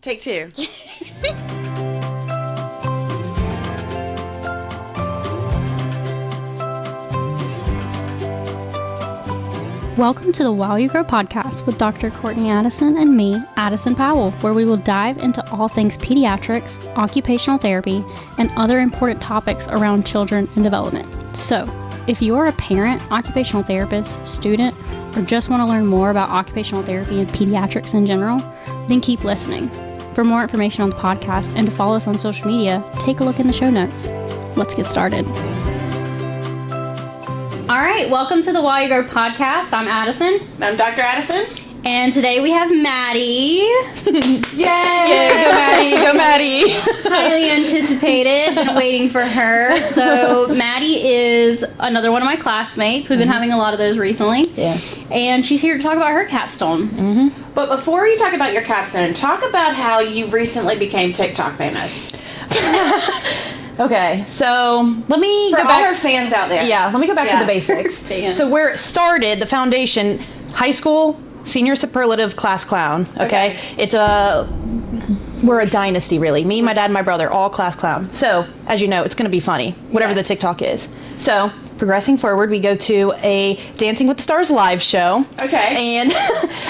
Take two. Welcome to the While You Grow podcast with Dr. Courtney Addison and me, Addison Powell, where we will dive into all things pediatrics, occupational therapy, and other important topics around children and development. So, if you are a parent, occupational therapist, student, or just want to learn more about occupational therapy and pediatrics in general, then keep listening. For more information on the podcast and to follow us on social media, take a look in the show notes. Let's get started. All right, welcome to the While You Grow podcast. I'm Addison. I'm Dr. Addison. And today we have Madie. Yay! Go Madie! Go Madie! Highly anticipated. Been waiting for her. So Madie is another one of my classmates. We've been having a lot of those recently. Yeah. And she's here to talk about her capstone. Mm-hmm. But before you talk about your capstone, talk about how you recently became TikTok famous. Okay, so let me For go all back. our fans out there. Yeah, let me go back to the basics. So where it started, the foundation, high school, senior superlative class clown. Okay. We're a dynasty, really. Me, my dad, and my brother, all class clown. So, as you know, it's going to be funny, whatever the TikTok is. So, progressing forward, we go to a Dancing with the Stars live show. Okay. And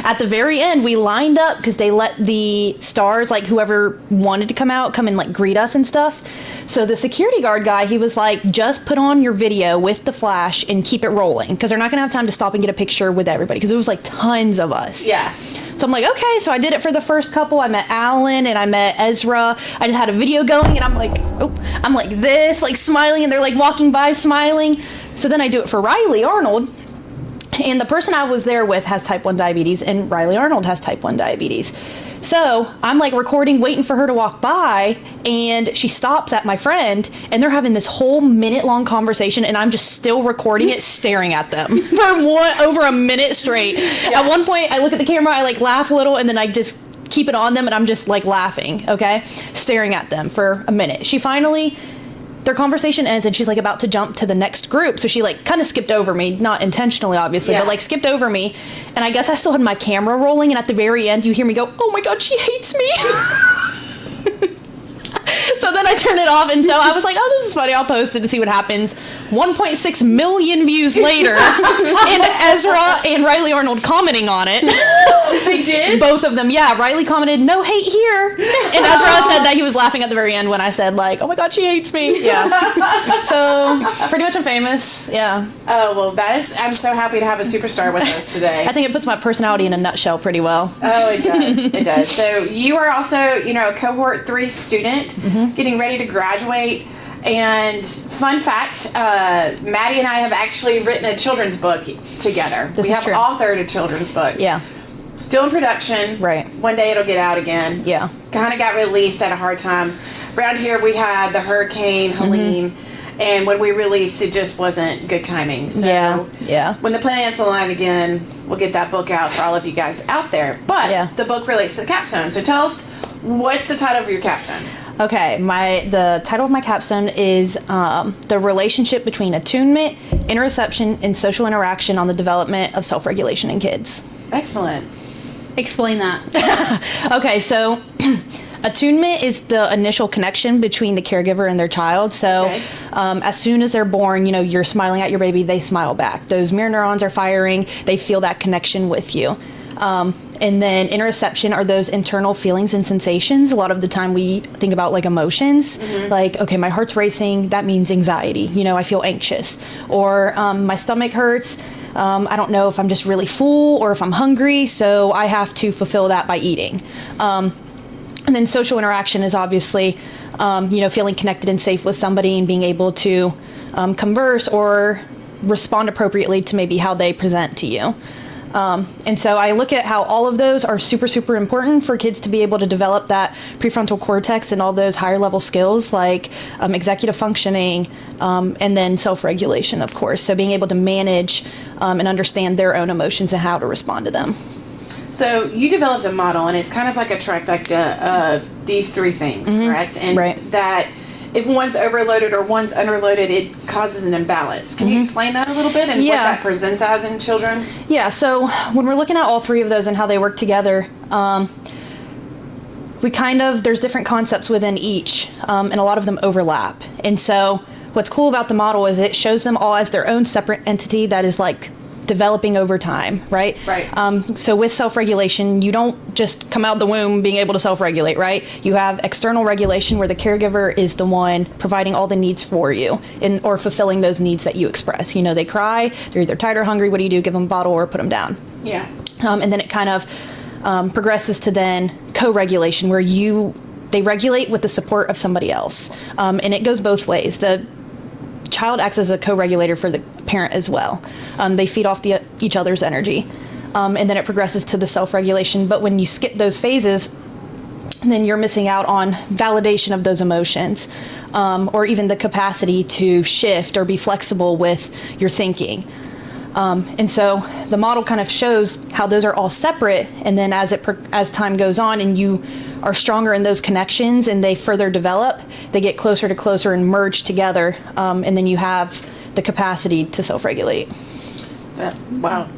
at the very end, we lined up because they let the stars, like whoever wanted to come out, come and like greet us and stuff. So the security guard guy, he was like, just put on your video with the flash and keep it rolling because they're not going to have time to stop and get a picture with everybody because it was like tons of us. Yeah. So I'm like, okay. So I did it for the first couple. I met Alan and I met Ezra. I just had a video going and I'm like, I'm like this, like smiling, and they're like walking by smiling. So then I do it for Riley Arnold. And the person I was there with has type 1 diabetes and Riley Arnold has type 1 diabetes. So I'm like recording, waiting for her to walk by, and she stops at my friend, and they're having this whole minute-long conversation, and I'm just still recording it, staring at them for over a minute straight. Yeah. At one point, I look at the camera, I like laugh a little, and then I just keep it on them, and I'm just like laughing, okay? Staring at them for a minute. Their conversation ends and she's like about to jump to the next group. So she like kind of skipped over me, not intentionally obviously, but like skipped over me. And I guess I still had my camera rolling, and at the very end you hear me go, oh my God, she hates me. So then I turned it off, and so I was like, oh, this is funny, I'll post it to see what happens. 1.6 million views later, and Ezra and Riley Arnold commenting on it. They did? Both of them, yeah. Riley commented, no hate here. And Ezra said that he was laughing at the very end when I said, like, oh my God, she hates me. Yeah. So, pretty much I'm famous, yeah. Oh, well, I'm so happy to have a superstar with us today. I think it puts my personality in a nutshell pretty well. Oh, it does. It does. So, you are also, a cohort 3 student, getting ready to graduate. And fun fact, Madie and I have actually written a children's book together. We have authored a children's book. Yeah. Still in production. Right. One day it'll get out again. Yeah. Kind of got released at a hard time. Around here we had the Hurricane Helene, and when we released it just wasn't good timing. So yeah. When the planets align again, we'll get that book out for all of you guys out there. But the book relates to the capstone. So tell us, what's the title of your capstone? Okay, the title of my capstone is the relationship between attunement, interoception, and social interaction on the development of self-regulation in kids. Excellent. Explain that. Okay, so attunement is the initial connection between the caregiver and their child. So as soon as they're born, you're smiling at your baby, they smile back. Those mirror neurons are firing, they feel that connection with you. And then interoception are those internal feelings and sensations. A lot of the time we think about like emotions, like, okay, my heart's racing, that means anxiety. I feel anxious. Or my stomach hurts. I don't know if I'm just really full or if I'm hungry, so I have to fulfill that by eating. And then social interaction is obviously, feeling connected and safe with somebody and being able to converse or respond appropriately to maybe how they present to you. And so I look at how all of those are super, super important for kids to be able to develop that prefrontal cortex and all those higher level skills like executive functioning and then self-regulation, of course. So being able to manage and understand their own emotions and how to respond to them. So you developed a model, and it's kind of like a trifecta of these three things, correct? And that if one's overloaded or one's underloaded, it causes an imbalance. Can you explain that a little bit and what that presents as in children? Yeah, so when we're looking at all three of those and how they work together, there's different concepts within each, and a lot of them overlap. And so what's cool about the model is it shows them all as their own separate entity that is like developing over time, right? Right. So with self-regulation, you don't just come out the womb being able to self-regulate, right? You have external regulation where the caregiver is the one providing all the needs for you or fulfilling those needs that you express. They cry, they're either tired or hungry. What do? Give them a bottle or put them down. Yeah. And then it kind of progresses to then co-regulation where they regulate with the support of somebody else. And it goes both ways. The child acts as a co-regulator for the parent as well. They feed off each other's energy. And then it progresses to the self-regulation. But when you skip those phases, then you're missing out on validation of those emotions, or even the capacity to shift or be flexible with your thinking. And so the model kind of shows how those are all separate. And then as time goes on and you are stronger in those connections and they further develop, they get closer to closer and merge together. And then you have the capacity to self-regulate. Wow.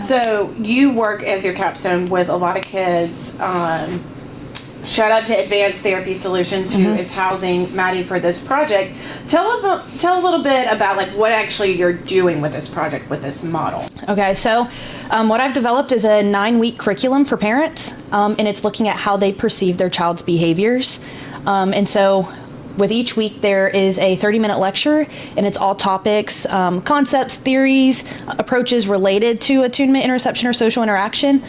So you work as your capstone with a lot of kids. Shout out to Advanced Therapy Solutions, who is housing Madie for this project. Tell a little bit about like what actually you're doing with this project, with this model. Okay, so what I've developed is a 9-week curriculum for parents, and it's looking at how they perceive their child's behaviors. And so with each week there is a 30-minute lecture, and it's all topics, concepts, theories, approaches related to attunement, interoception, or social interaction.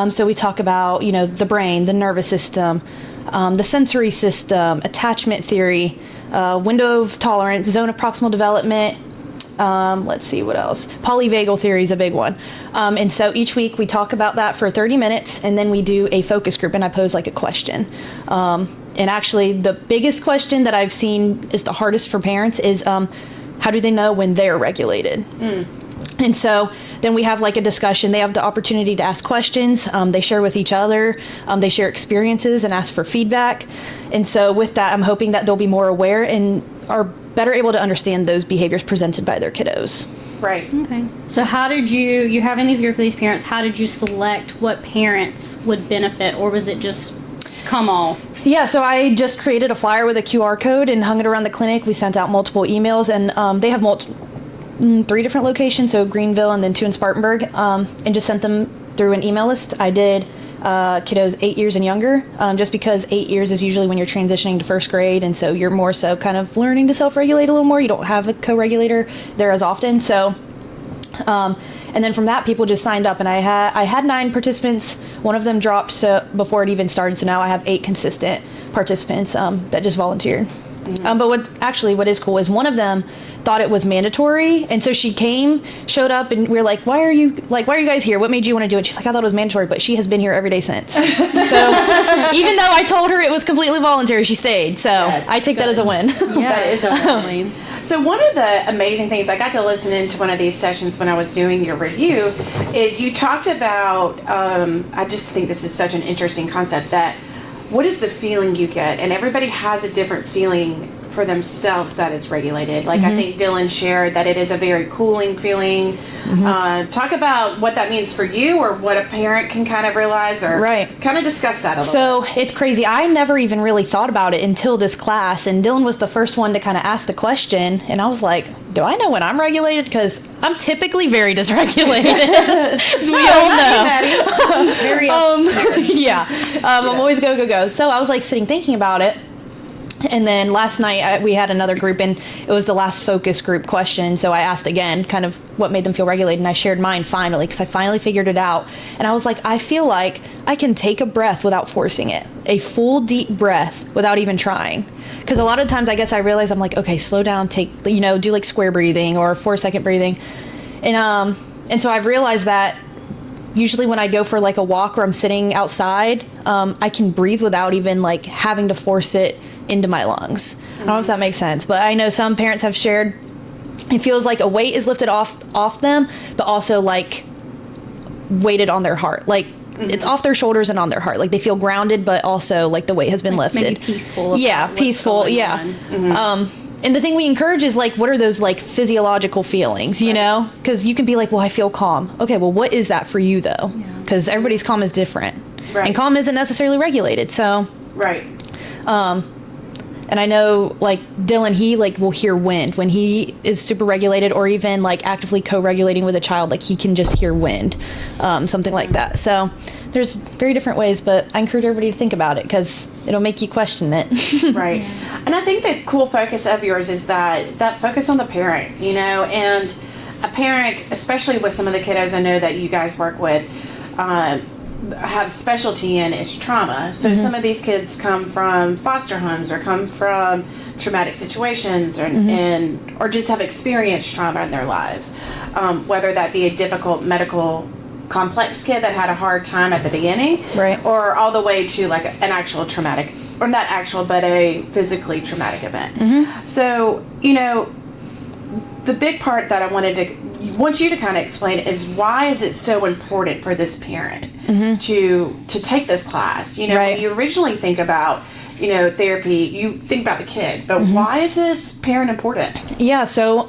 So we talk about, the brain, the nervous system, the sensory system, attachment theory, window of tolerance, zone of proximal development. Let's see what else. Polyvagal theory is a big one. And so each week we talk about that for 30 minutes, and then we do a focus group, and I pose like a question. And actually the biggest question that I've seen is the hardest for parents is, how do they know when they're regulated? And so then we have like a discussion. They have the opportunity to ask questions. They share with each other. They share experiences and ask for feedback. And so with that, I'm hoping that they'll be more aware and are better able to understand those behaviors presented by their kiddos. Right. Okay. So how did you having these group for these parents, how did you select what parents would benefit, or was it just come all? Yeah, so I just created a flyer with a QR code and hung it around the clinic. We sent out multiple emails, and they have 3 different locations, so Greenville and then 2 in Spartanburg, and just sent them through an email list. I did kiddos 8 years and younger, just because 8 years is usually when you're transitioning to first grade, and so you're more so kind of learning to self-regulate a little more. You don't have a co-regulator there as often, so and then from that, people just signed up, and I had 9 participants. One of them dropped before it even started, so now I have 8 consistent participants that just volunteered. But what is cool is one of them thought it was mandatory, and so she showed up, and we were like, why are you guys here? What made you want to do it? She's like, I thought it was mandatory, but she has been here every day since. So even though I told her it was completely voluntary, she stayed. So yes, I take that as a win. Yeah, that is a win. So one of the amazing things, I got to listen into one of these sessions when I was doing your review, is you talked about, I just think this is such an interesting concept, that what is the feeling you get? And everybody has a different feeling for themselves that is regulated. Like I think Dylan shared that it is a very cooling feeling. Talk about what that means for you, or what a parent can kind of realize, or kind of discuss that a little bit. So it's crazy. I never even really thought about it until this class, and Dylan was the first one to kind of ask the question, and I was like, do I know when I'm regulated? Because I'm typically very dysregulated, as we all know. Very I'm always go. So I was like sitting thinking about it. And then last night we had another group, and it was the last focus group question. So I asked again kind of what made them feel regulated, and I shared mine finally, because I finally figured it out. And I was like, I feel like I can take a breath without forcing it, a full deep breath without even trying. Because a lot of times I guess I realize I'm like, okay, slow down, do like square breathing or 4-second breathing. And so I've realized that usually when I go for like a walk or I'm sitting outside, I can breathe without even like having to force it into my lungs. I don't know if that makes sense, but I know some parents have shared it feels like a weight is lifted off them, but also like weighted on their heart. Like it's off their shoulders and on their heart. Like they feel grounded, but also like the weight has been lifted. Maybe peaceful. Peaceful. Yeah. And the thing we encourage is like, what are those like physiological feelings, you know? Because you can be like, well, I feel calm. Okay, well, what is that for you though? Because everybody's calm is different. And calm isn't necessarily regulated. So Right. And I know, like, Dylan, he, like, will hear wind. When he is super regulated or even, like, actively co-regulating with a child, like, he can just hear wind, something like that. So there's very different ways, but I encourage everybody to think about it because it'll make you question it. Right. And I think the cool focus of yours is that focus on the parent, you know, and a parent, especially with some of the kiddos I know that you guys work with, have specialty in is trauma. So some of these kids come from foster homes or come from traumatic situations or just have experienced trauma in their lives. Whether that be a difficult medical complex kid that had a hard time at the beginning, right, or all the way to like an actual traumatic, or not actual, but a physically traumatic event. So, you know, the big part that I want you to kind of explain is why is it so important for this parent to take this class? You know, when you originally think about, you know, therapy, you think about the kid, but why is this parent important? Yeah, so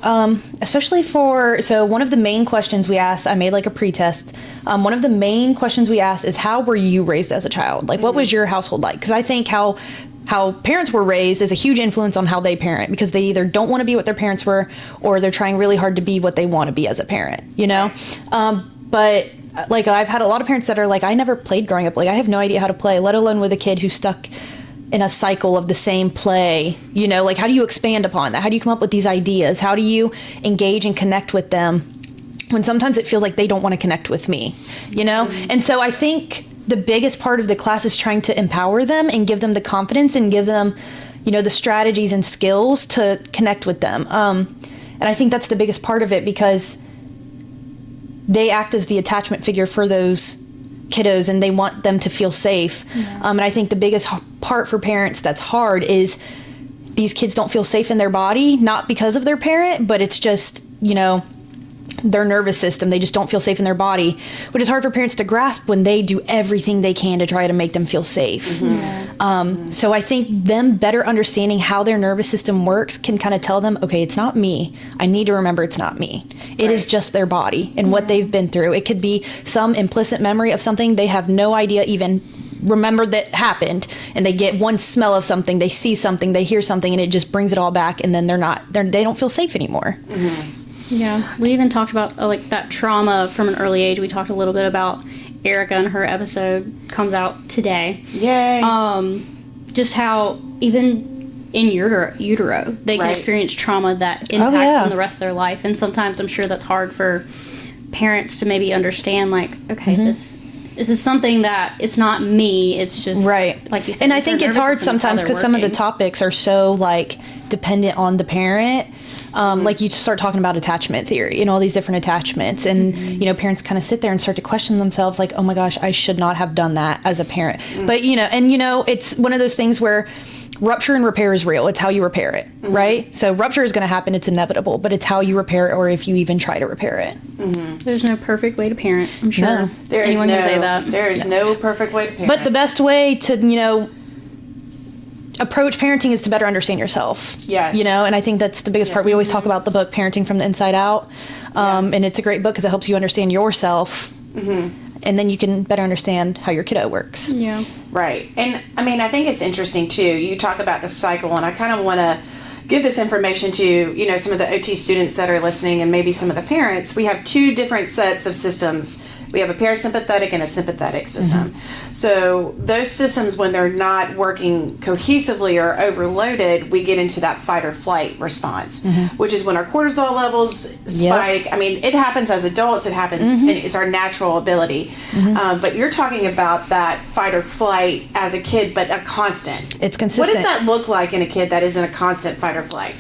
especially so one of the main questions we asked, I made like a pretest. One of the main questions we asked is, how were you raised as a child? Like, what was your household like? Because I think how parents were raised is a huge influence on how they parent, because they either don't want to be what their parents were or they're trying really hard to be what they want to be as a parent, you know? But like, I've had a lot of parents that are like, I never played growing up. Like, I have no idea how to play, let alone with a kid who's stuck in a cycle of the same play, you know? Like, how do you expand upon that? How do you come up with these ideas? How do you engage and connect with them when sometimes it feels like they don't want to connect with me, you know? And so I think the biggest part of the class is trying to empower them and give them the confidence and give them, you know, the strategies and skills to connect with them. And I think that's the biggest part of it, because they act as the attachment figure for those kiddos and they want them to feel safe. And I think the biggest part for parents that's hard is these kids don't feel safe in their body, not because of their parent, but it's just, you know, their nervous system. They just don't feel safe in their body, which is hard for parents to grasp when they do everything they can to try to make them feel safe. So I think them better understanding how their nervous system works can kind of tell them, okay, it's not me. I need to remember it's not me. It is just their body and what they've been through. It could be some implicit memory of something they have no idea even remembered that happened, and they get one smell of something, they see something, they hear something, and it just brings it all back, and then they don't feel safe anymore. Yeah, we even talked about like that trauma from an early age. We talked a little bit about Erica, and her episode comes out today. Yay! Just how even in utero they can experience trauma that impacts them the rest of their life, and sometimes I'm sure that's hard for parents to maybe understand. Like, okay, this is something that it's not me. It's just like you said. And I think it's hard sometimes because some of the topics are so like dependent on the parent. Like you start talking about attachment theory and all these different attachments, and you know, parents kind of sit there and start to question themselves, like, oh my gosh, I should not have done that as a parent. But you know, it's one of those things where rupture and repair is real. It's how you repair it, right? So rupture is going to happen. It's inevitable, but it's how you repair it, or if you even try to repair it. There's no perfect way to parent. I'm sure anyone can say that. There is no perfect way to parent. But the best way to, you know, approach parenting is to better understand yourself. Yes. You know, and I think that's the biggest part. We always talk about the book Parenting from the Inside Out. And it's a great book because it helps you understand yourself. And then you can better understand how your kiddo works. Yeah. Right. And I mean, I think it's interesting too. You talk about the cycle, and I kind of want to give this information to, you know, some of the OT students that are listening, and maybe some of the parents. We have two different sets of systems. We have a parasympathetic and a sympathetic system. So those systems, when they're not working cohesively or overloaded, we get into that fight or flight response, which is when our cortisol levels spike. I mean, it happens as adults. It happens, and it's our natural ability. But you're talking about that fight or flight as a kid, but a constant. It's consistent. What does that look like in a kid that isn't a constant fight or flight?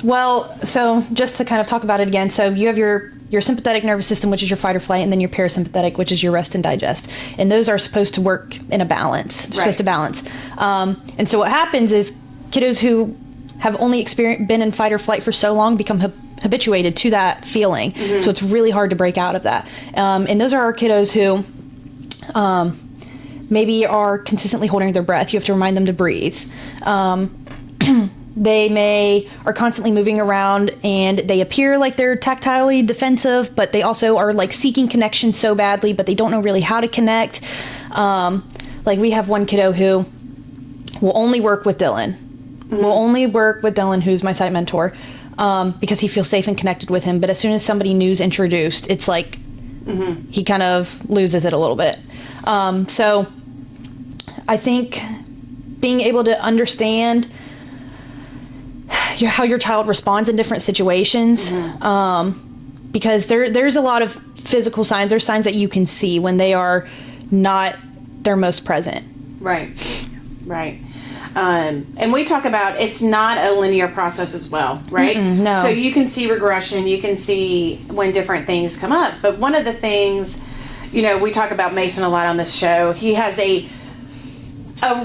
Well, so just to kind of talk about it again, so you have your sympathetic nervous system, which is your fight or flight, and then your parasympathetic, which is your rest and digest. And those are supposed to work in a balance. They're supposed to balance. And so what happens is kiddos who have only been in fight or flight for so long become habituated to that feeling. So it's really hard to break out of that. And those are our kiddos who maybe are consistently holding their breath. You have to remind them to breathe. They are constantly moving around, and they appear like they're tactilely defensive, but they also are like seeking connection so badly, but they don't know really how to connect. Like we have one kiddo who will only work with Dylan. Will only work with Dylan, who's my site mentor, because he feels safe and connected with him. But as soon as somebody new's introduced, it's like he kind of loses it a little bit. So I think being able to understand how your child responds in different situations, because there's a lot of physical signs. There's signs that you can see when they are not their most present. Right. And we talk about it's not a linear process as well, right? No. So you can see regression, you can see when different things come up. But one of the things, we talk about Mason a lot on this show. He has a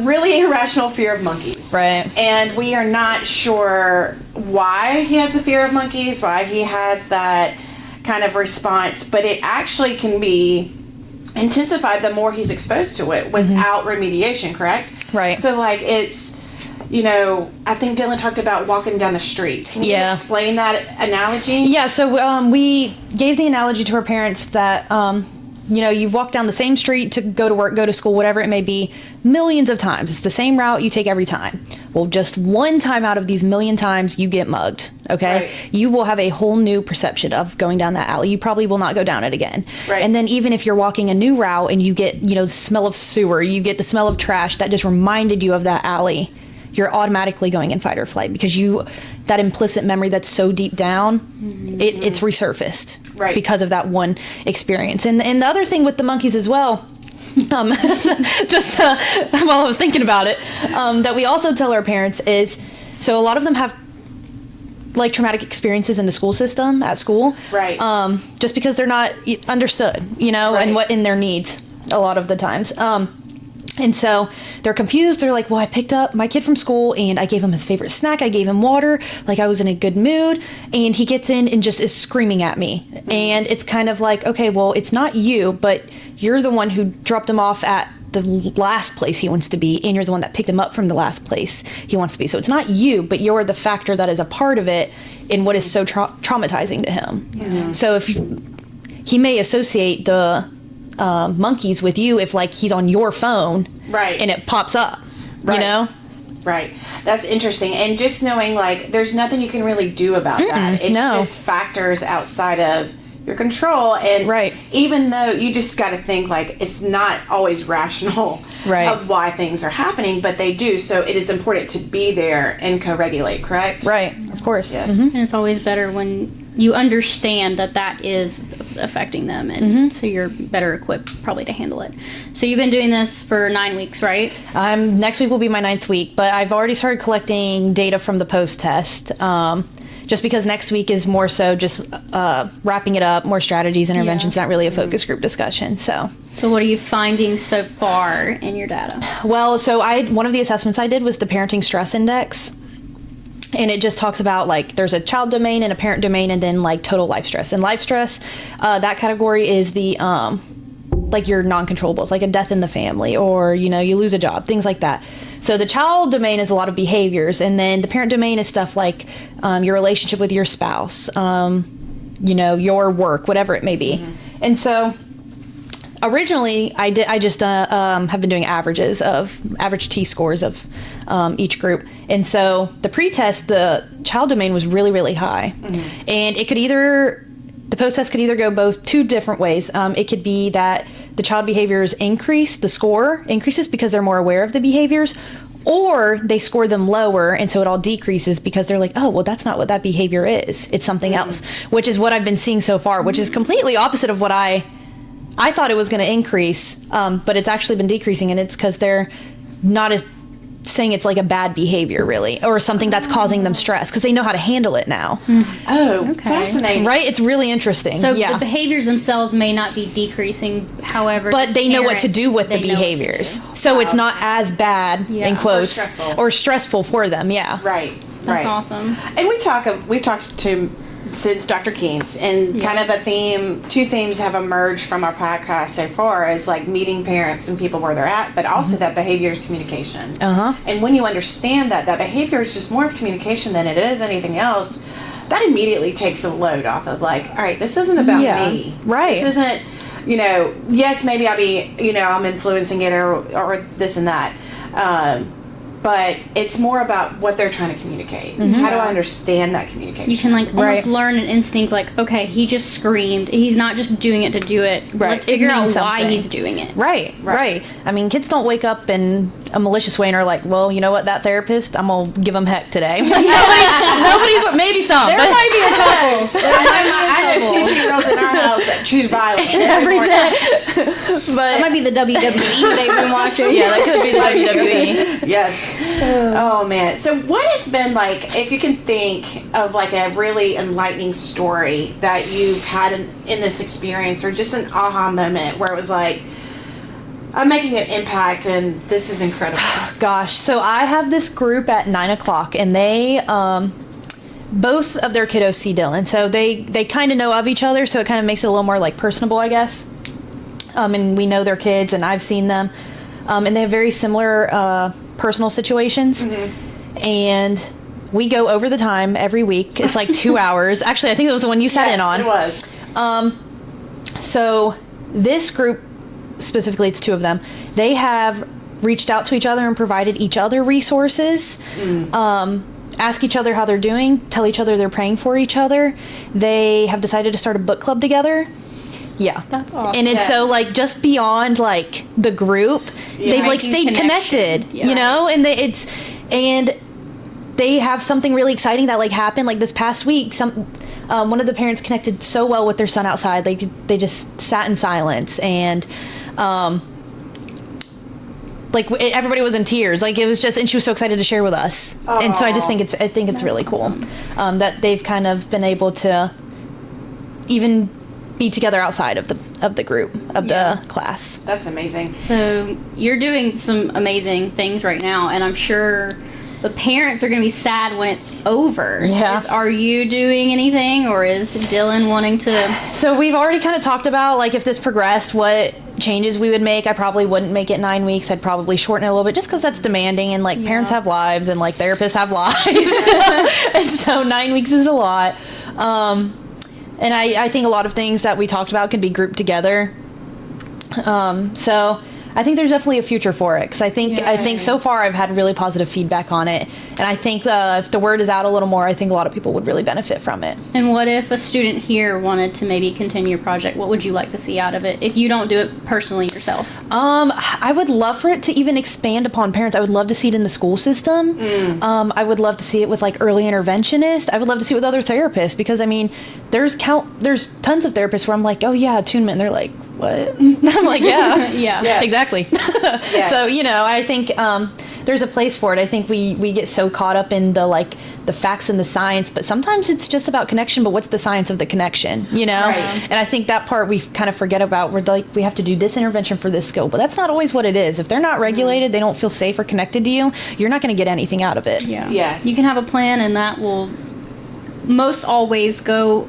really irrational fear of monkeys. Right. And we are not sure why he has a fear of monkeys, why he has that kind of response, but it actually can be intensified the more he's exposed to it without remediation, correct? Right. So it's, I think Dylan talked about walking down the street. Can you explain that analogy? Yeah, so we gave the analogy to our parents that, you've walked down the same street to go to work, go to school, whatever it may be, millions of times. It's the same route you take every time. Well, just one time out of these million times, you get mugged, okay? Right. You will have a whole new perception of going down that alley. You probably will not go down it again. Right. And then even if you're walking a new route and you get, the smell of sewer, you get the smell of trash that just reminded you of that alley, you're automatically going in fight or flight because that implicit memory that's so deep down, it's resurfaced. Right. Because of that one experience. And the other thing with the monkeys as well, just while I was thinking about it, that we also tell our parents is, so a lot of them have like traumatic experiences in the school system, at school. Right. Just because they're not understood, and what in their needs a lot of the times. And so they're confused. They're like, well, I picked up my kid from school and I gave him his favorite snack. I gave him water. Like I was in a good mood. And he gets in and just is screaming at me. And it's kind of like, okay, well, it's not you, but you're the one who dropped him off at the last place he wants to be. And you're the one that picked him up from the last place he wants to be. So it's not you, but you're the factor that is a part of it in what is so traumatizing to him. Yeah. So he may associate the monkeys with you if like he's on your phone, right, and it pops up, right. Right. That's interesting. And just knowing like there's nothing you can really do about that. It's just factors outside of your control. And even though you just got to think like it's not always rational of why things are happening, but they do. So it is important to be there and co-regulate, correct? Right. Of course. Yes. And it's always better when you understand that is affecting them, and so you're better equipped probably to handle it. So you've been doing this for 9 weeks, right? Next week will be my 9th week, but I've already started collecting data from the post-test, just because next week is more so just wrapping it up, more strategies, interventions, not really a focus group discussion. So what are you finding so far in your data? Well, so one of the assessments I did was the Parenting Stress Index. And it just talks about like there's a child domain and a parent domain and then like total life stress. And life stress, that category is the like your non-controllables, like a death in the family or, you lose a job, things like that. So the child domain is a lot of behaviors. And then the parent domain is stuff like your relationship with your spouse, your work, whatever it may be. And so originally I just have been doing average T-scores of each group. And so the pretest, the child domain was really, really high. And the post-test could either go two different ways. It could be that the child behaviors the score increases because they're more aware of the behaviors, or they score them lower and so it all decreases because they're like, oh, well, that's not what that behavior is. It's something else, which is what I've been seeing so far, which is completely opposite of what I thought it was going to increase, but it's actually been decreasing, and it's because they're not as saying it's like a bad behavior, really, or something that's causing them stress, because they know how to handle it now. Oh, okay. Fascinating. Right? It's really interesting. So the behaviors themselves may not be decreasing, however, but they know what to do with the behaviors. So it's not as bad, in quotes, or stressful for them. Yeah. Right. That's awesome. And we've talked to since Dr. Keen's, and kind of two themes have emerged from our podcast so far is like meeting parents and people where they're at, but also that behavior is communication. And when you understand that behavior is just more of communication than it is anything else, that immediately takes a load off of like, all right, this isn't about me. Right. This isn't, yes, maybe I'll be, I'm influencing it or this and that. but it's more about what they're trying to communicate. How do I understand that communication? You can almost learn an instinct, okay, he just screamed. He's not just doing it to do it. Right. Let's figure out something. why he's doing it. Right. I mean, kids don't wake up in a malicious way and are like, well, you know what, that therapist, I'm going to give him heck today. Nobody's, maybe some. There might be a couple. I know 2 2-year-olds in our house that choose violence every morning. That might be the WWE they've been watching. Yeah, that could be the WWE. Yes. Oh man. So what has been if you can think of a really enlightening story that you've had in this experience, or just an aha moment where it was I'm making an impact and this is incredible. Gosh, so I have this group at 9:00 and they, both of their kiddos see Dylan. So they kind of know of each other. So it kind of makes it a little more personable, I guess. And we know their kids and I've seen them. And they have very similar personal situations. And we go over the time every week. It's 2 hours. Actually, I think it was the one you sat in on. It was. So this group, specifically it's 2 of them, they have reached out to each other and provided each other resources. Ask each other how they're doing, tell each other they're praying for each other. They have decided to start a book club together. Yeah. That's awesome. And it's so just beyond the group, they've stayed connected, you know, and they have something really exciting that happened this past week. One of the parents connected so well with their son outside. They just sat in silence and everybody was in tears. It was just, and she was so excited to share with us. Aww. And so I just think it's really cool that they've kind of been able to even be together outside of the group of the class. That's amazing. So you're doing some amazing things right now, and I'm sure the parents are going to be sad when it's over. Yeah. Are you doing anything, or is Dylan wanting to? So we've already kind of talked about if this progressed, what changes we would make. I probably wouldn't make it 9 weeks. I'd probably shorten it a little bit just because that's demanding, and parents have lives and therapists have lives. And so 9 weeks is a lot. And I think a lot of things that we talked about can be grouped together. So I think there's definitely a future for it, because I think so far I've had really positive feedback on it, and I think if the word is out a little more, I think a lot of people would really benefit from it. And what if a student here wanted to maybe continue your project? What would you like to see out of it if you don't do it personally yourself? I would love for it to even expand upon parents. I would love to see it in the school system. I would love to see it with early interventionists. I would love to see it with other therapists, because there's tons of therapists where I'm oh yeah, attunement, and they're like, what? I'm yeah. Yeah. Exactly. Yes. So, I think there's a place for it. I think we get so caught up in the facts and the science, but sometimes it's just about connection, but what's the science of the connection, Right. And I think that part we kind of forget about. We're we have to do this intervention for this skill, but that's not always what it is. If they're not regulated, they don't feel safe or connected to you, you're not going to get anything out of it. Yeah. Yes. You can have a plan, and that will most always go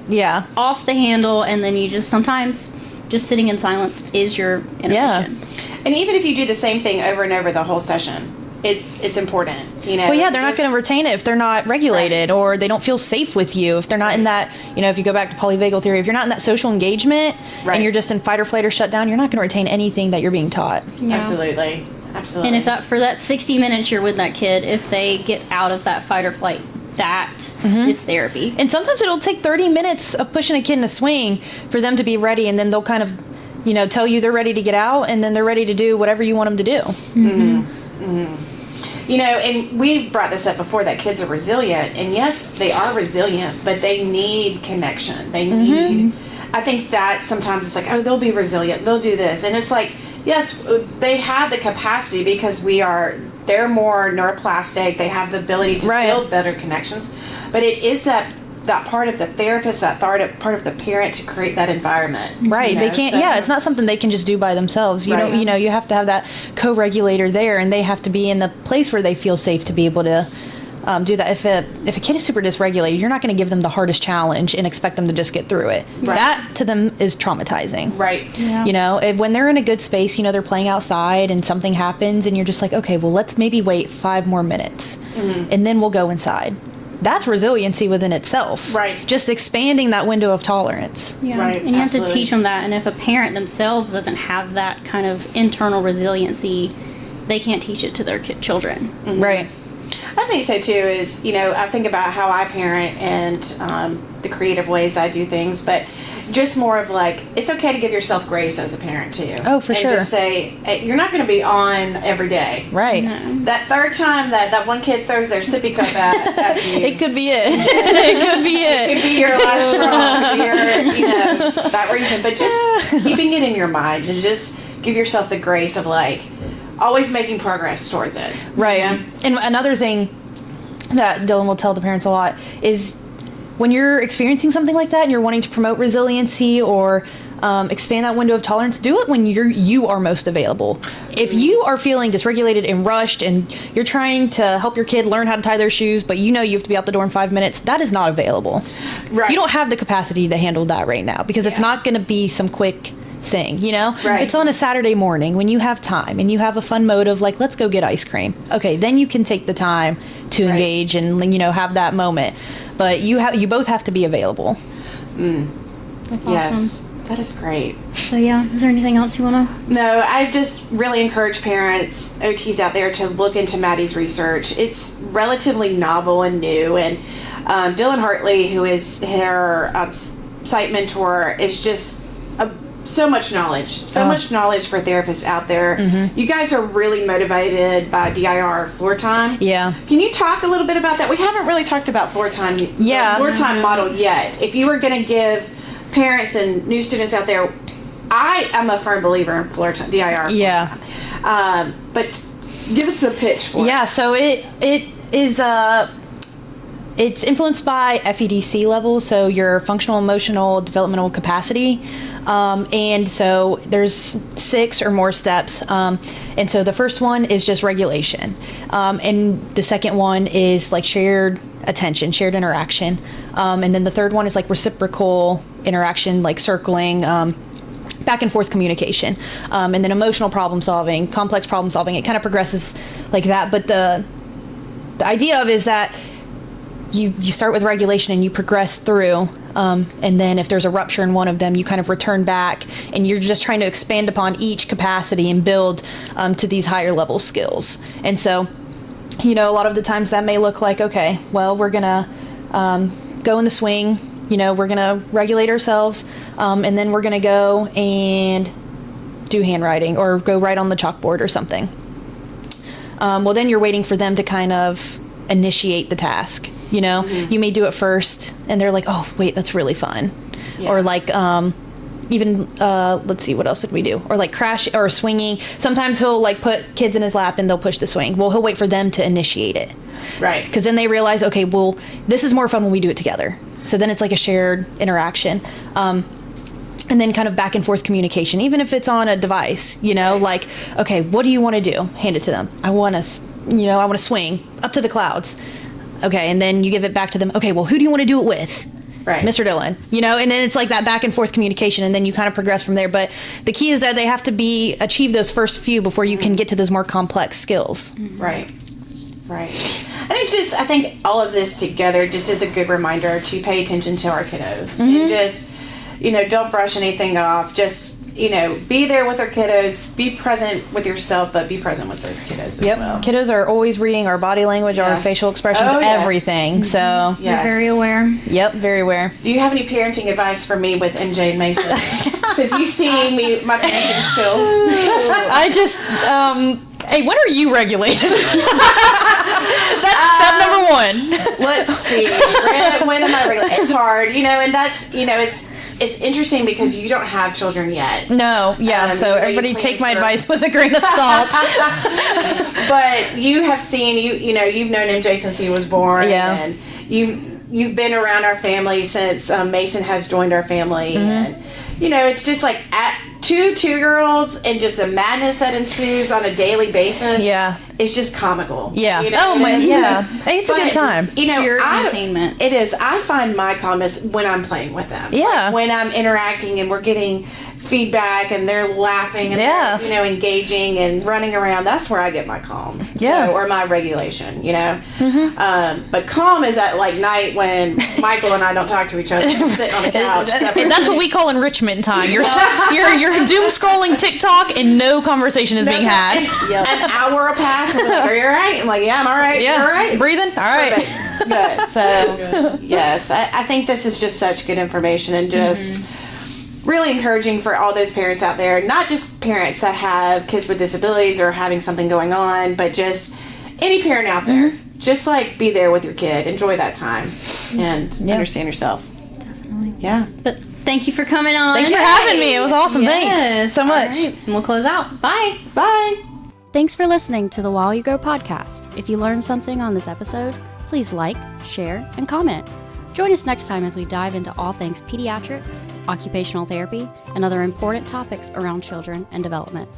off the handle, and then you sometimes just sitting in silence is your intervention. And even if you do the same thing over and over the whole session, it's important, Well, yeah, they're not going to retain it if they're not regulated, or they don't feel safe with you. If they're not in that, if you go back to polyvagal theory, if you're not in that social engagement and you're just in fight or flight or shut down, you're not going to retain anything that you're being taught. Yeah. Absolutely. And if for that 60 minutes you're with that kid, if they get out of that fight or flight, that is therapy. And sometimes it'll take 30 minutes of pushing a kid in a swing for them to be ready, and then they'll kind of, tell you they're ready to get out, and then they're ready to do whatever you want them to do. And we've brought this up before, that kids are resilient, and yes, they are resilient, but they need connection. They need, I think that sometimes it's oh, they'll be resilient, they'll do this, and it's yes, they have the capacity, because they're more neuroplastic, they have the ability to build better connections, but it is that part of the therapist, that part of the parent to create that environment. Right. They can't, it's not something they can just do by themselves. You don't, you have to have that co-regulator there, and they have to be in the place where they feel safe to be able to do that. If a kid is super dysregulated, you're not going to give them the hardest challenge and expect them to just get through it. Right. That to them is traumatizing. Right. Yeah. When they're in a good space, they're playing outside and something happens, and you're just okay, well, let's maybe wait 5 more minutes, and then we'll go inside. That's resiliency within itself. Right. Just expanding that window of tolerance. Yeah. Right. And you have to teach them that. And if a parent themselves doesn't have that kind of internal resiliency, they can't teach it to their children. Mm-hmm. Right. I think so too. Is I think about how I parent and the creative ways I do things, but just more of like, it's okay to give yourself grace as a parent too. Oh, for sure. And just say, hey, you're not going to be on every day. Right. No. That third time that one kid throws their sippy cup at you. It could be it. It could be it. It could be your last straw. It could be your, that reason. But just keeping it in your mind and just give yourself the grace of like, always making progress towards it. Right. Yeah? And another thing that Dylan will tell the parents a lot is when you're experiencing something like that and you're wanting to promote resiliency or expand that window of tolerance, do it when you are most available. If you are feeling dysregulated and rushed and you're trying to help your kid learn how to tie their shoes, but you have to be out the door in 5 minutes, that is not available. Right. You don't have the capacity to handle that right now because it's not going to be some quick thing, Right. It's on a Saturday morning when you have time and you have a fun motive like, let's go get ice cream. Okay, then you can take the time to engage and have that moment. But you both have to be available. That's Yes. awesome. That is great. So yeah, is there anything else you want to? No, I just really encourage parents, OTs out there, to look into Maddie's research. It's relatively novel and new, and Dylan Hartley, who is her site mentor, is just so much knowledge for therapists out there. Mm-hmm. You guys are really motivated by DIR floor time. Yeah. Can you talk a little bit about that? We haven't really talked about floor time, Yeah. floor time model yet. If you were going to give parents and new students out there, I am a firm believer in floor time, DIR. Yeah. But give us a pitch for it. Yeah, so it is it's influenced by FEDC levels, so your functional, emotional, developmental capacity. And so there's 6 or more steps. And so the first one is just regulation. And the second one is like shared attention, shared interaction. And then the third one is like reciprocal interaction, like circling, back and forth communication. And then emotional problem solving, complex problem solving. It kind of progresses like that. But the idea of is that you start with regulation and you progress through, and then if there's a rupture in one of them, you kind of return back and you're just trying to expand upon each capacity and build to these higher level skills. And so, a lot of the times that may look like, okay, well, we're gonna go in the swing, we're gonna regulate ourselves, and then we're gonna go and do handwriting or go write on the chalkboard or something. Well, then you're waiting for them to kind of initiate the task. Mm-hmm. You may do it first and they're like, oh wait, that's really fun. Yeah. Or like even let's see, what else did we do? Or like crash or swinging. Sometimes he'll like put kids in his lap and they'll push the swing. Well, he'll wait for them to initiate it, Right. because then they realize, okay, well, this is more fun when we do it together. So then it's like a shared interaction. And then kind of back and forth communication, even if it's on a device, like, okay, what do you want to do? Hand it to them. I want to swing up to the clouds. Okay, and then you give it back to them. Okay, well, who do you want to do it with? Right. Mr. Dillon. And then it's like that back and forth communication, and then you kind of progress from there. But the key is that they have to achieve those first few before you can get to those more complex skills. Right. And I think all of this together just is a good reminder to pay attention to our kiddos. And just, don't brush anything off. Just, be there with our kiddos. Be present with yourself, but be present with those kiddos as well. Kiddos are always reading our body language, our facial expressions, everything. So, You're very aware. Yep, very aware. Do you have any parenting advice for me with MJ and Mason? Because you see my parenting skills. I just, hey, when are you regulated? That's step number 1. Let's see. When am I regulated? It's hard, and that's, it's interesting because you don't have children yet. No, yeah. So everybody take my advice with a grain of salt. But you have seen, you've known MJ since he was born. Yeah. And you've been around our family since Mason has joined our family. And, it's just like at 2-2-year-olds and just the madness that ensues on a daily basis. Yeah. It's just comical. Yeah. Oh my, yeah. Hey, it's a good time. Pure entertainment. It is. I find my calmness when I'm playing with them. Yeah. Like when I'm interacting and we're getting feedback and they're laughing and Yeah. they're, you know, engaging and running around, that's where I get my calm. Yeah. So, or my regulation, you know. But calm is at like night when Michael and I don't talk to each other, sitting on the couch. And that's what we call enrichment time. You're doom scrolling TikTok and no conversation is being had. An hour will pass. I'm like, are you all right? I'm like, yeah, I'm all right. Yeah. You all right? Breathing? All right. Perfect. Good. So, yes, I think this is just such good information and just really encouraging for all those parents out there, not just parents that have kids with disabilities or having something going on, but just any parent out there. Just like be there with your kid, enjoy that time, and understand yourself. Definitely. Yeah. But thank you for coming on. Thanks for having me. It was awesome. Thanks so much. All right. And we'll close out. Bye. Bye. Thanks for listening to the While You Grow podcast. If you learned something on this episode, please like, share, and comment. Join us next time as we dive into all things pediatrics, occupational therapy, and other important topics around children and development.